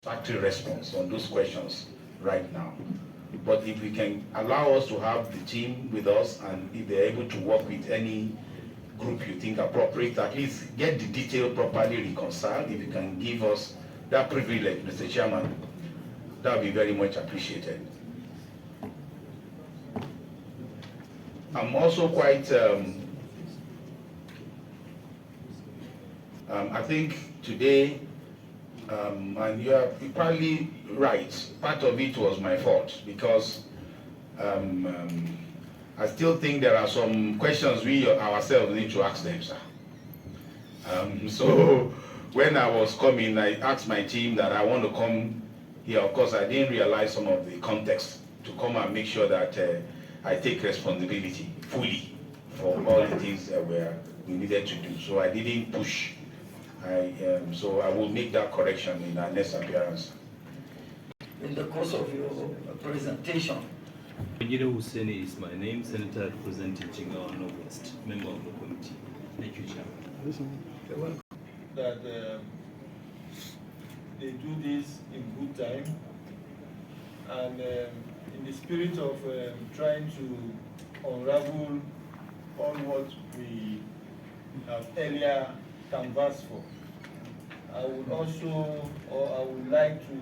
satisfactory response on those questions right now. But if we can allow us to have the team with us, and if they're able to work with any group you think appropriate, at least get the detail properly reconciled. If you can give us that privilege, Mr. Chairman, that would be very much appreciated. I'm also quite, I think today, and you are probably right, part of it was my fault, because I still think there are some questions we ourselves need to ask them, sir. So when I was coming, I asked my team that I want to come here. Of course, I didn't realize some of the context to come and make sure that I take responsibility fully for all the things that we needed to do. So I didn't push. So I will make that correction in our next appearance. In the course of your presentation, Engineer Hussein is my name, Senator representing Nasarawa West, member of the committee. Thank you, Chairman. That they do this in good time, and in the spirit of trying to unravel all what we have earlier canvassed for. I would also, or I would like to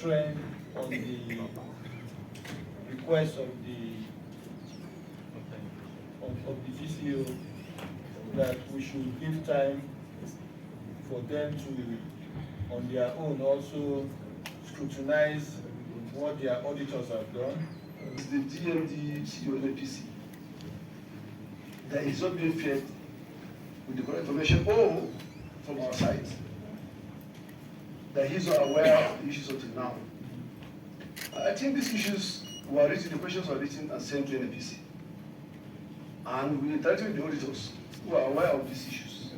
trend on the request of the GCO that we should give time for them to, on their own, also scrutinize what their auditors have done. It's the GMD CEO NNPC that is not being fed with the correct information, or from our side, that he's not aware of the issues until now. I think these issues were written, the questions were written and sent to NNPC. And we interacted with the auditors who are aware of these issues.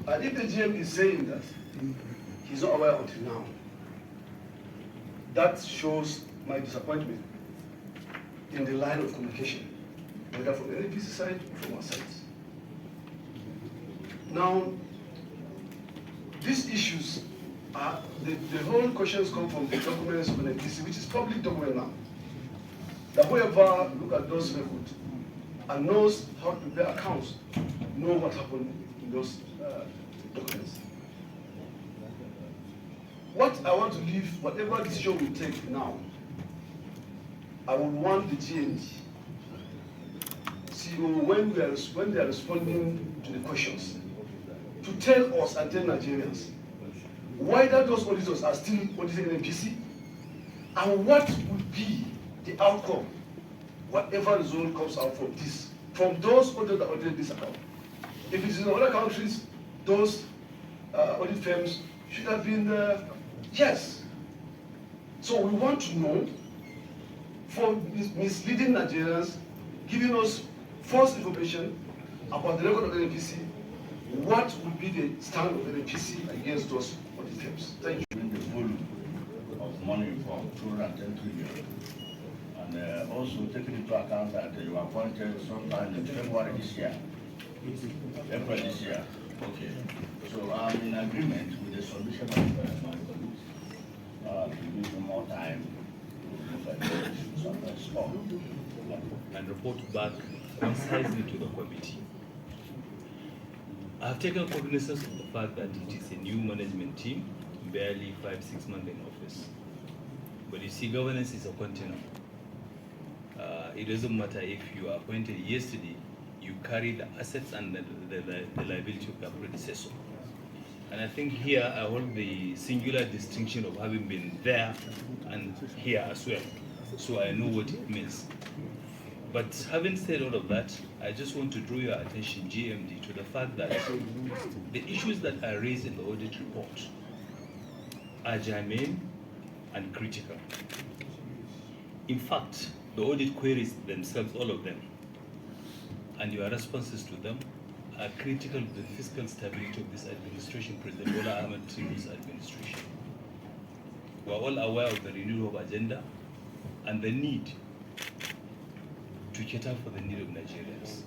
And if the GM is saying that he's not aware until now, that shows my disappointment in the line of communication, whether from the NNPC side or from our side. Now, these issues are, the whole questions come from the documents of NNPC, which is public document now. That whoever look at those records and knows how to prepare accounts, know what happened in those documents. What I want to leave, whatever decision we take now, I would want the GND CEO, when they are responding to the questions, to tell us and tell Nigerians whether those auditors are still auditing NNPC, and what would be the outcome, whatever result comes out from this, from those auditors that audited this account. If it's in other countries, those audit firms should have been yes. So we want to know, for misleading Nigerians, giving us false information about the record of NNPC, what would be the stand of NNPC against those audit firms? Thank you. The volume of money from 210 trillion, and also taking into account that you were appointed sometime in February this year, April this year. Okay. So I'm in agreement with the solution of my colleagues to give them more time to look at the issues on the spot and report back concisely to the committee. I have taken cognizance of the fact that it is a new management team, barely 5-6 months in office. But you see, governance is a continuum. It doesn't matter if you are appointed yesterday, you carry the assets and the liability of your predecessor. And I think here I hold the singular distinction of having been there and here as well. So I know what it means. But having said all of that, I just want to draw your attention, GMD, to the fact that the issues that are raised in the audit report are germane and critical. In fact, the audit queries themselves, all of them, and your responses to them are critical to the fiscal stability of this administration, President Bola Ahmed Tinubu's administration. We are all aware of the renewal of agenda and the need to cater for the need of Nigerians.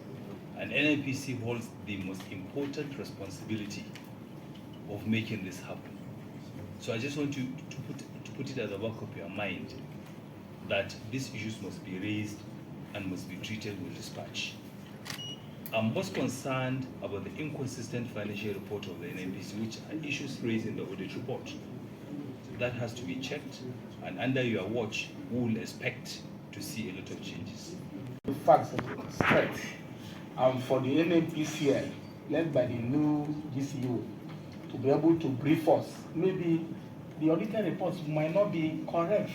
And NNPC holds the most important responsibility of making this happen. So I just want you to put it at the back of your mind that these issues must be raised and must be treated with dispatch. I'm most concerned about the inconsistent financial report of the NNPC, which are issues raised in the audit report. That has to be checked, and under your watch, we will expect to see a lot of changes. The facts straight. For the NNPCL, led by the new GCO, to be able to brief us. Maybe the auditor reports might not be correct.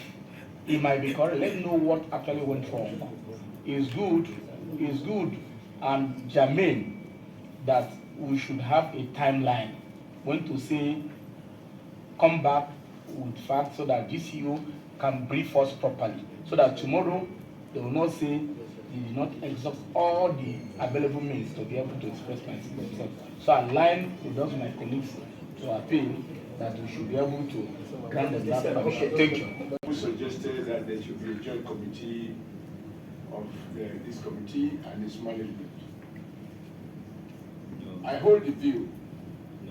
It might be correct. Let's know what actually went wrong. It's good and germane that we should have a timeline when to say come back with facts so that GCO can brief us properly, so that tomorrow they will not say they did not exhaust all the available means to be able to express themselves. So I line with those my colleagues to appeal that we should be able to grant them that permission. Thank you. Who suggested that there should be a joint committee of this committee and its management. I hold the view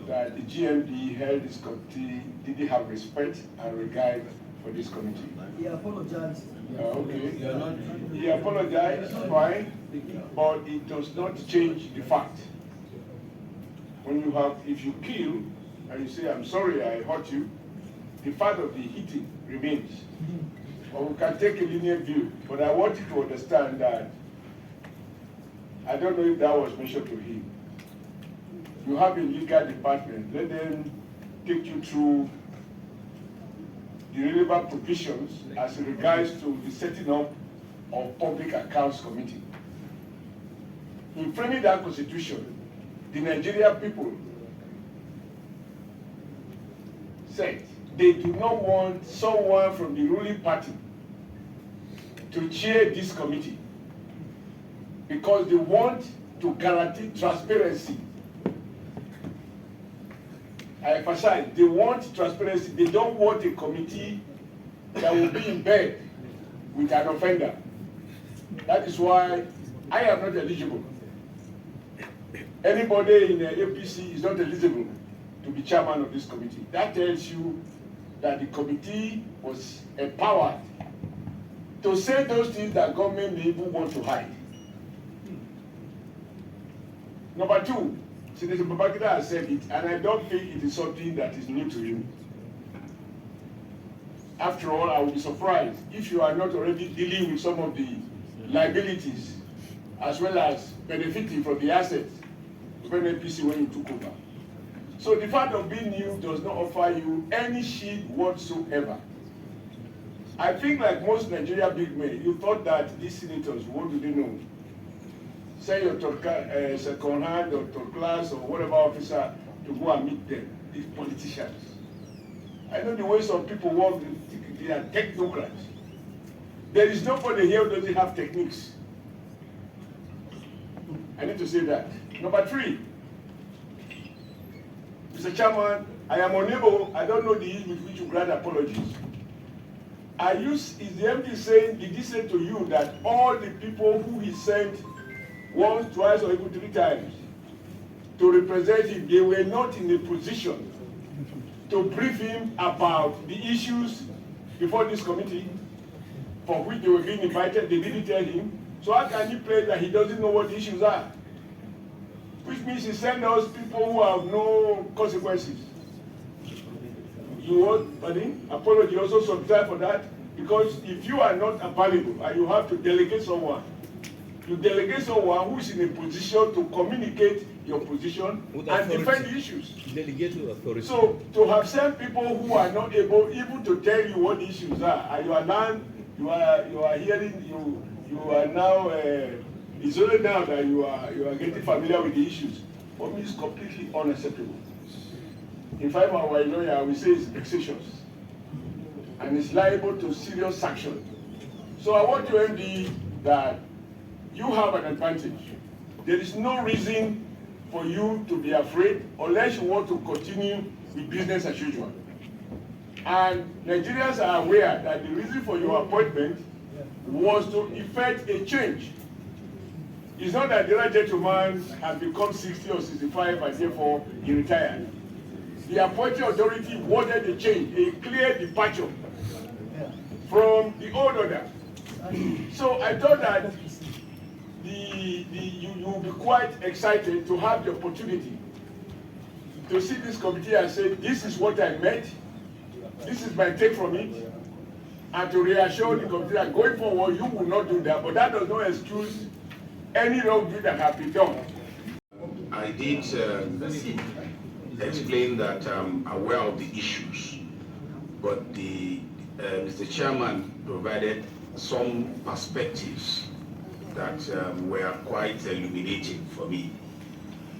that the GMD held this committee didn't have respect and regard for this committee. He apologized. Okay. He apologized, fine, but it does not change the fact. When you have, if you kill and you say, I'm sorry I hurt you, the fact of the hitting remains. But we can take a linear view, but I want you to understand that, I don't know if that was mentioned to him. You have a legal department, let them take you through the relevant provisions as regards to the setting up of public accounts committee. In framing that constitution, the Nigerian people said they do not want someone from the ruling party to chair this committee because they want to guarantee transparency. I emphasize, they want transparency. They don't want a committee that will be in bed with an offender. That is why I am not eligible. Anybody in the APC is not eligible to be chairman of this committee. That tells you that the committee was empowered to say those things that government may even want to hide. Number two, Senator Babangida has said it, and I don't think it is something that is new to him. After all, I will be surprised if you are not already dealing with some of the liabilities as well as benefiting from the assets of NNPC when you took over. So the fact of being new does not offer you any shield whatsoever. I think like most Nigerian big men, you thought that these senators, what do they know? Send your second hand or third class or whatever officer to go and meet them, these politicians. I know the way some people work, they are technocrats. There is nobody here who doesn't have techniques. I need to say that. Number three, Mr. Chairman, I am unable, I don't know the ease with which you grant apologies. Is the MD saying, did he say to you that all the people who he sent once, twice, or even 3 times to represent him, they were not in a position to brief him about the issues before this committee for which they were being invited? They didn't tell him. So how can he play that he doesn't know what the issues are? Which means he sent us people who have no consequences. You want, pardon? Apology also subscribe for that, because if you are not available and you have to delegate someone, you delegate someone who is in a position to communicate your position and defend the issues. Delegate with authority. So to have sent people who are not able even to tell you what the issues are, and you are now, you are hearing, you are now, it's only now that you are getting familiar with the issues. For me, it's completely unacceptable. If I were a lawyer, I would say it's vexatious and it's liable to serious sanction. So I want to MD that you have an advantage. There is no reason for you to be afraid unless you want to continue with business as usual. And Nigerians are aware that the reason for your appointment was to effect a change. It's not that the other gentleman has become 60 or 65 and therefore he retired. the appointing authority wanted a change, a clear departure from the old order. So I thought that you will be quite excited to have the opportunity to see this committee and say, this is what I meant, this is my take from it, and to reassure the committee that going forward you will not do that, but that does not excuse any wrongdoing that have been done. I did explain that I'm aware of the issues, but Mr. Chairman provided some perspectives that were quite illuminating for me,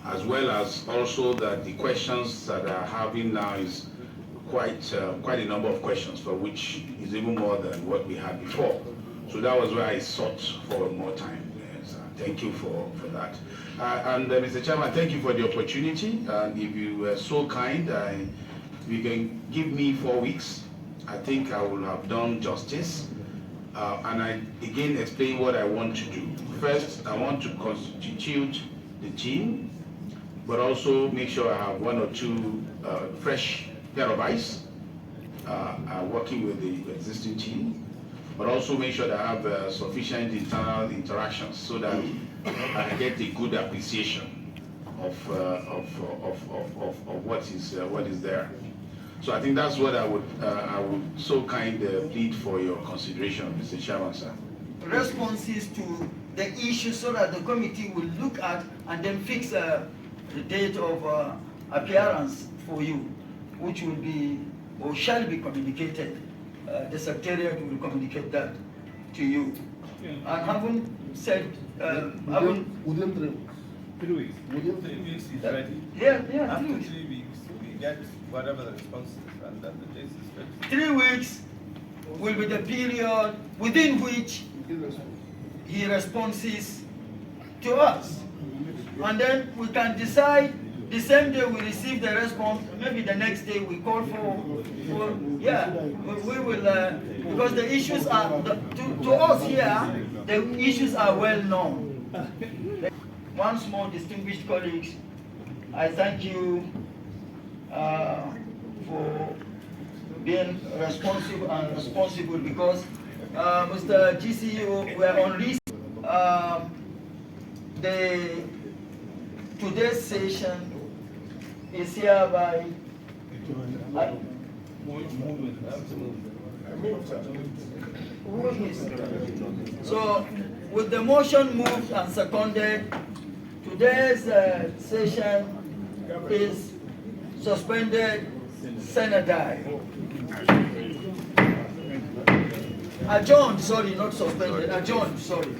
as well as also that the questions that I'm having now is quite a number of questions, for which is even more than what we had before. So that was why I sought for more time. Yes, thank you for that. Mr. Chairman, thank you for the opportunity. And if you were so kind, you can give me 4 weeks. I think I will have done justice. And I again explain what I want to do. First, I want to constitute the team, but also make sure I have 1 or 2 fresh pair of eyes working with the existing team, but also make sure that I have sufficient internal interactions so that I get a good appreciation of what is there. So I think that's what I would so kind plead for your consideration, Mr. Chairman, sir. Responses to the issue so that the committee will look at and then fix the date of appearance for you, which will be or shall be communicated. The Secretariat will communicate that to you. And having said, within 3 weeks. Within 3 weeks is ready. Yeah, After 3 weeks. 3 weeks, we get whatever the response is, and then the date is ready. 3 weeks will be the period within which he responds to us. And then we can decide the same day we receive the response, maybe the next day we call for yeah, we will, because the issues are, to us here, the issues are well known. Once more, distinguished colleagues, I thank you for being responsible because Mr. GCU, we are on risk. Today's session is hereby so with the motion moved and seconded, today's session is suspended sine die. Adjourned, sorry, not suspended, adjourned, sorry.